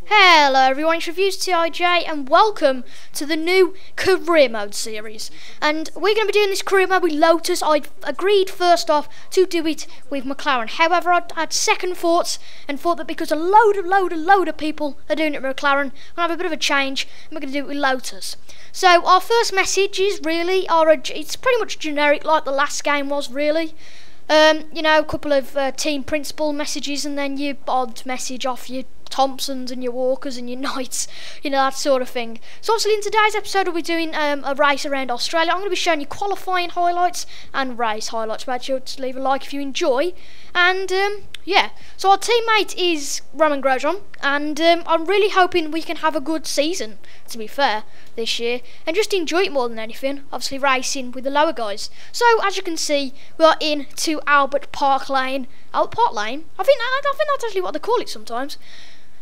Hello everyone, it's ReviewTIJ and welcome to the new career mode series. And we're going to be doing this career mode with Lotus. I agreed first off to do it with McLaren. However, I had second thoughts and thought that because a load of people are doing it with McLaren, we're going to have a bit of a change and we're going to do it with Lotus. So our first message is really, it's pretty much generic like the last game was really. You know, a couple of team principal messages and then your odd message off your Thompsons and your Walkers and your Knights, you know, that sort of thing. So obviously in today's episode we'll be doing a race around Australia. I'm going to be showing you qualifying highlights and race highlights. Make sure to leave a like if you enjoy. And yeah, so our teammate is Romain Grosjean, and I'm really hoping we can have a good season, to be fair, this year, and just enjoy it more than anything, obviously racing with the lower guys. So as you can see, we are in to Albert Park Lane. Albert Park Lane? I think that's actually what they call it sometimes.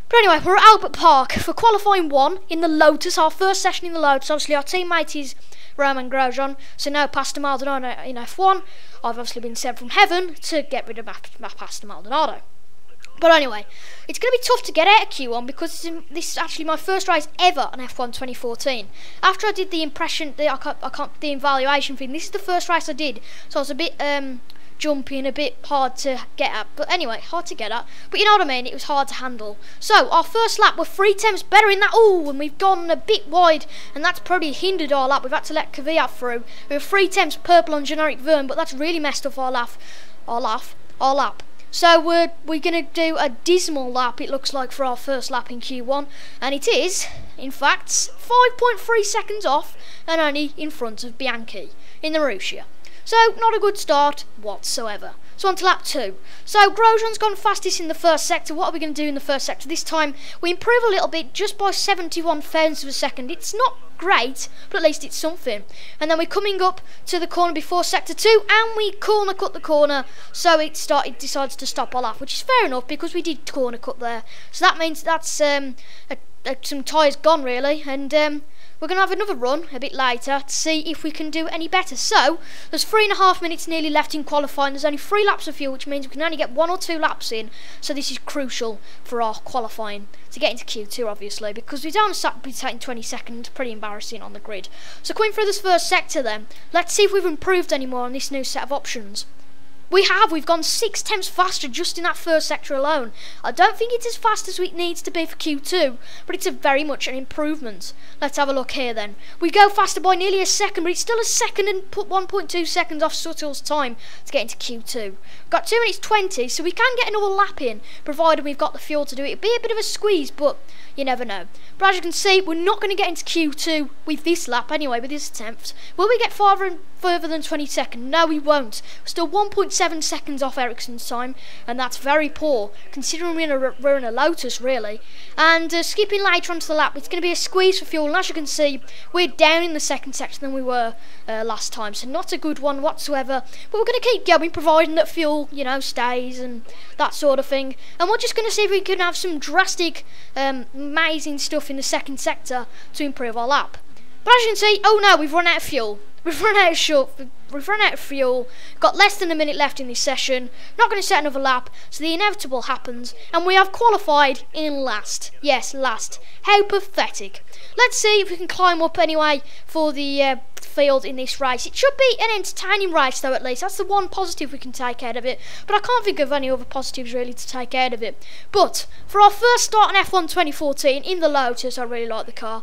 But anyway, we're at Albert Park for qualifying 1 in the Lotus, our first session in the Lotus. Obviously our teammate is Romain Grosjean, so no Pastor Maldonado in F1. I've obviously been sent from heaven to get rid of Pastor Maldonado. But anyway, it's going to be tough to get out of Q1 because this is actually my first race ever on F1 2014. After I did the the evaluation thing, this is the first race I did, so I was a bit jumpy and a bit hard to get at. But anyway, hard to get at. But you know what I mean, it was hard to handle. So our first lap, we're 3 tenths better in that. Oh, and we've gone a bit wide, and that's probably hindered our lap. We've had to let Kvyat through. We were 3 tenths purple on generic Vern, but that's really messed up our lap. So we're going to do a dismal lap, it looks like, for our first lap in Q1. And it is, in fact, 5.3 seconds off and only in front of Bianchi in the Marussia. So not a good start whatsoever. So on to lap 2. So Grosjean's gone fastest in the first sector. What are we going to do in the first sector? This time we improve a little bit just by 71 thousandths of a second. It's not great, but at least it's something. And then we're coming up to the corner before sector 2 and we corner cut the corner, so it decides to stop our lap, which is fair enough because we did corner cut there. So that means that's some tyres gone really, and we're going to have another run a bit later to see if we can do any better. So there's 3.5 minutes nearly left in qualifying. There's only 3 laps of fuel, which means we can only get 1 or 2 laps in. So this is crucial for our qualifying to get into Q2, obviously, because we don't be taking 20 seconds. Pretty embarrassing on the grid. So coming through this first sector then, let's see if we've improved any more on this new set of options. We've gone 6 tenths faster just in that first sector alone. I don't think it's as fast as it needs to be for Q2, but it's very much an improvement. Let's have a look here then. We go faster by nearly a second, but it's still a second and put 1.2 seconds off Suttle's time to get into Q2. We've got 2 minutes 20, so we can get another lap in, provided we've got the fuel to do it. It'd be a bit of a squeeze, but you never know. But as you can see, we're not going to get into Q2 with this lap anyway, with this attempt. Will we get further than 20 seconds? No, we won't. We're still 1.7 seconds off Ericsson's time, and that's very poor, considering we're in a Lotus, really. And skipping later onto the lap, it's going to be a squeeze for fuel, and as you can see, we're down in the second section than we were last time, so not a good one whatsoever. But we're going to keep going, providing that fuel, you know, stays and that sort of thing. And we're just going to see if we can have some drastic, amazing stuff in the second sector to improve our lap. But as you can see, oh no, we've run out of fuel. We've run out of fuel, got less than a minute left in this session, not going to set another lap, so the inevitable happens, and we have qualified in last. Yes, last. How pathetic. Let's see if we can climb up anyway for the field in this race. It should be an entertaining race though, at least. That's the one positive we can take out of it, but I can't think of any other positives really to take out of it. But for our first start in F1 2014 in the Lotus, I really like the car.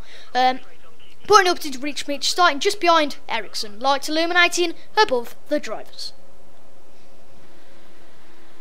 Putting up to reach me, starting just behind Ericsson, lights illuminating above the drivers.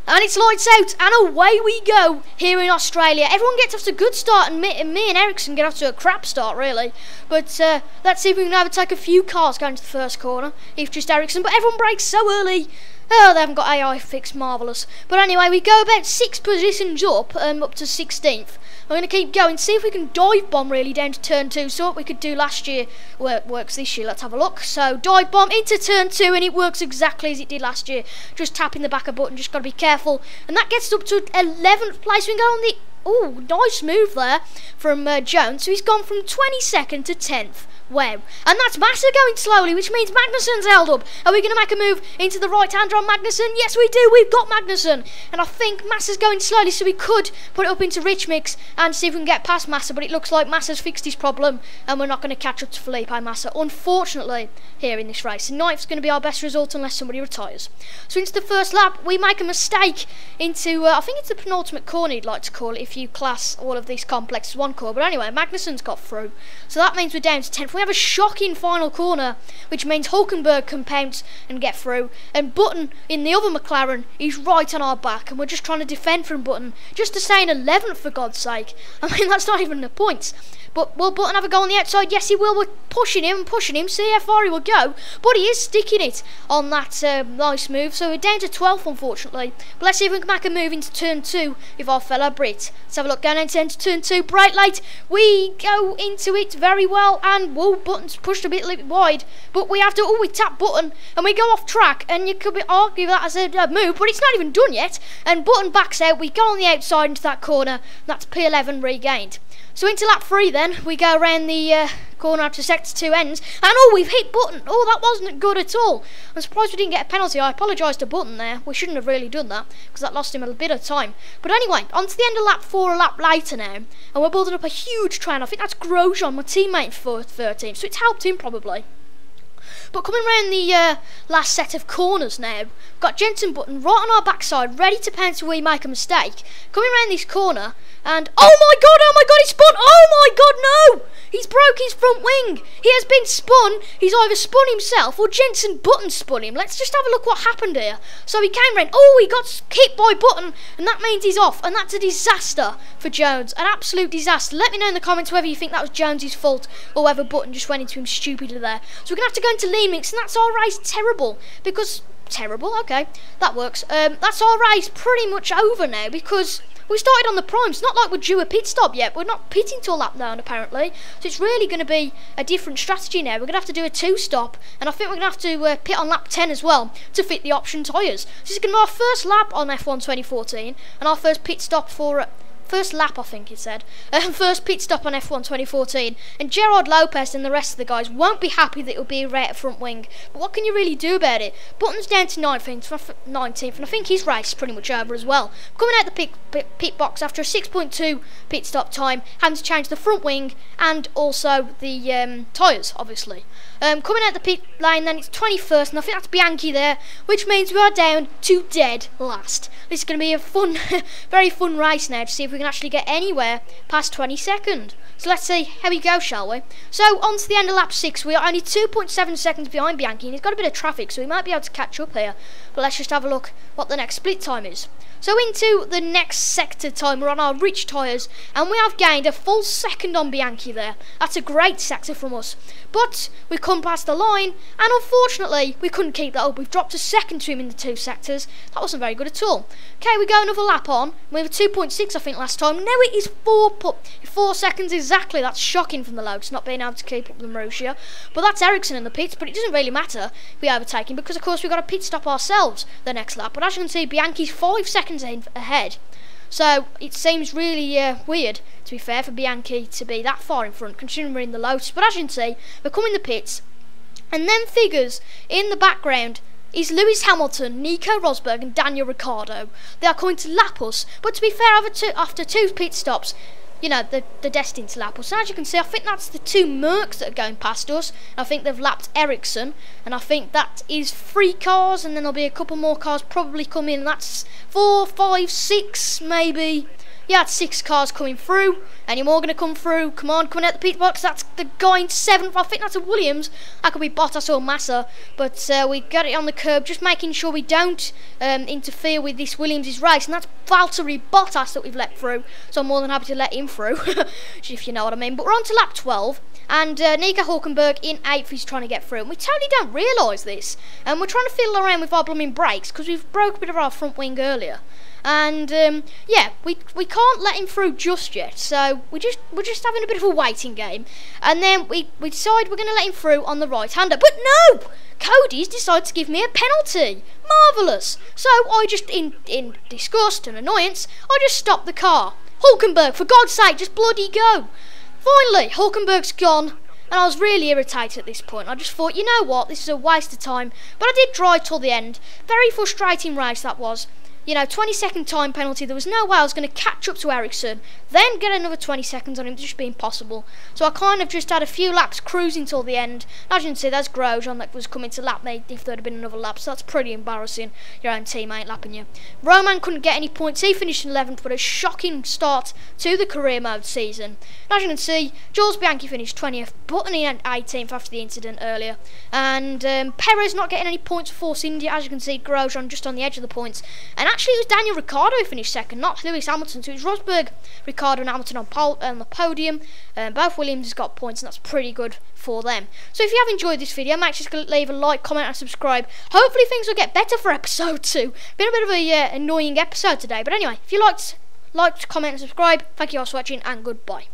And it's lights out, and away we go here in Australia. Everyone gets off to a good start, and me and Ericsson get off to a crap start, really. But let's see if we can overtake a few cars going to the first corner, if just Ericsson. But everyone brakes so early. Oh, they haven't got AI fixed, marvellous. But anyway, we go about 6 positions up to 16th. We're going to keep going, see if we can dive bomb really down to turn 2. So what we could do last year works this year. Let's have a look. So dive bomb into turn 2, and it works exactly as it did last year. Just tapping the back of button, just got to be careful. And that gets us up to 11th place. We can go on the... Oh, nice move there from Jones. So he's gone from 22nd to 10th. Wow. And that's Massa going slowly, which means Magnussen's held up. Are we going to make a move into the right-hander on Magnussen? Yes, we do. We've got Magnussen. And I think Massa's going slowly, so we could put it up into Rich Mix and see if we can get past Massa. But it looks like Massa's fixed his problem, and we're not going to catch up to Felipe Massa, unfortunately, here in this race. And ninth's going to be our best result unless somebody retires. So into the first lap, we make a mistake into, I think it's the penultimate corner you'd like to call it, if you class all of these complexes as one corner. But anyway, Magnussen's got through. So that means we're down to 10th. We have a shocking final corner, which means Hulkenberg can pounce and get through. And Button in the other McLaren, he's right on our back. And we're just trying to defend from Button. Just to stay in 11th, for God's sake. I mean, that's not even the points. But will Button have a go on the outside? Yes, he will. We're pushing him. See how far he will go. But he is sticking it on that nice move. So we're down to 12th, unfortunately. But let's see if we can make a move into turn 2 with our fellow Brit. Let's have a look. Going into turn 2. Bright light. We go into it very well. And, whoa, Button's pushed a bit wide. But we have to, we tap Button. And we go off track. And you could argue that as a move. But it's not even done yet. And Button backs out. We go on the outside into that corner. That's P11 regained. So into lap 3 then, we go around the corner after sector 2 ends, and we've hit Button. That wasn't good at all. I'm surprised we didn't get a penalty. I apologise to Button there. We shouldn't have really done that, because that lost him a bit of time. But anyway, on to the end of lap 4, a lap later now, and we're building up a huge train. I think that's Grosjean, my teammate for 13th, so it's helped him probably. But coming around the last set of corners now, we've got Jensen Button right on our backside, ready to pounce when we make a mistake. Coming around this corner, and oh my god, he's spun! Oh my god, no! He's broke his front wing. He has been spun. He's either spun himself or Jensen Button spun him. Let's just have a look what happened here. So he came round. He got hit by Button, and that means he's off. And that's a disaster for Jones. An absolute disaster. Let me know in the comments whether you think that was Jones's fault or whether Button just went into him stupidly there. So we're going to have to go into lean mix, and that's our race terrible. Because, terrible, okay, that works. That's our race pretty much over now because we started on the prime. It's not like we're due a pit stop yet. We're not pitting till lap 9 apparently. So it's really going to be a different strategy now. We're going to have to do a 2-stop. And I think we're going to have to pit on lap 10 as well to fit the option tyres. So this is going to be our first lap on F1 2014. And our first pit stop for... first lap, I think it said. First pit stop on F1 2014. And Gerard Lopez and the rest of the guys won't be happy that it'll be a right front wing. But what can you really do about it? Button's down to 19th, and I think his race is pretty much over as well. Coming out the pit box after a 6.2 pit stop time, having to change the front wing and also the tyres, obviously. Coming out the pit lane, then it's 21st, and I think that's Bianchi there, which means we are down to dead last. This is going to be a fun, very fun race now to see if we can actually get anywhere past 22nd. So let's see how we go, shall we? So on to the end of lap 6, we are only 2.7 seconds behind Bianchi, and he's got a bit of traffic, so we might be able to catch up here. But let's just have a look what the next split time is. So into the next sector time, we're on our rich tyres, and we have gained a full second on Bianchi there. That's a great sector from us. But we've come past the line, and unfortunately, we couldn't keep that up. We've dropped a second to him in the 2 sectors. That wasn't very good at all. Okay, we go another lap on. We were 2.6, I think, last time. Now it is 4 seconds exactly. That's shocking from the Lotus, not being able to keep up the Marussia. But that's Ericsson in the pits, but it doesn't really matter if we overtake him, because, of course, we've got a pit stop ourselves the next lap. But as you can see, Bianchi's 5 seconds ahead. So it seems really weird, to be fair, for Bianchi to be that far in front, considering we're in the Lotus. But as you can see, we're coming the pits, and then figures in the background is Lewis Hamilton, Nico Rosberg and Daniel Ricciardo. They are coming to lap us, but to be fair, after 2 pit stops, you know, they're destined to lap us. And as you can see, I think that's the 2 Mercs that are going past us. I think they've lapped Ericsson, and I think that is 3 cars, and then there'll be a couple more cars probably come in. That's 4, 5, 6 maybe. Yeah, it's 6 cars coming through. Any more going to come through? Come on, coming out the pit box. That's the guy in 7th. I think that's a Williams. That could be Bottas or Massa. But we got it on the curb, just making sure we don't interfere with this Williams' race. And that's Valtteri Bottas that we've let through. So I'm more than happy to let him through, if you know what I mean. But we're on to lap 12. And Nico Hulkenberg in 8th is trying to get through. And we totally don't realise this. And we're trying to fiddle around with our blooming brakes, because we've broke a bit of our front wing earlier. And yeah, we can't let him through just yet, so we're just having a bit of a waiting game. And then we decide we're going to let him through on the right-hander. But no! Cody's decided to give me a penalty. Marvellous. So I just, in disgust and annoyance, I just stopped the car. Hulkenberg, for God's sake, just bloody go. Finally, Hulkenberg's gone. and I was really irritated at this point. I just thought, you know what, this is a waste of time, but I did drive till the end. Very frustrating race that was. You know, 20-second time penalty. There was no way I was going to catch up to Ericsson, then get another 20 seconds on him. Just be impossible. So I kind of just had a few laps cruising till the end. As you can see, there's Grosjean that was coming to lap me if there had been another lap. So that's pretty embarrassing. Your own teammate lapping you. Roman couldn't get any points. He finished in 11th, but a shocking start to the career mode season. As you can see, Jules Bianchi finished 20th, Button in 18th after the incident earlier. And Perez not getting any points for Force India. As you can see, Grosjean just on the edge of the points. And actually, it was Daniel Ricciardo who finished second, not Lewis Hamilton. So it was Rosberg, Ricciardo and Hamilton on the podium. Both Williams has got points, and that's pretty good for them. So if you have enjoyed this video, make sure to leave a like, comment and subscribe. Hopefully things will get better for episode 2. Been a bit of a annoying episode today, but anyway, if you liked, comment and subscribe. Thank you all for watching, and goodbye.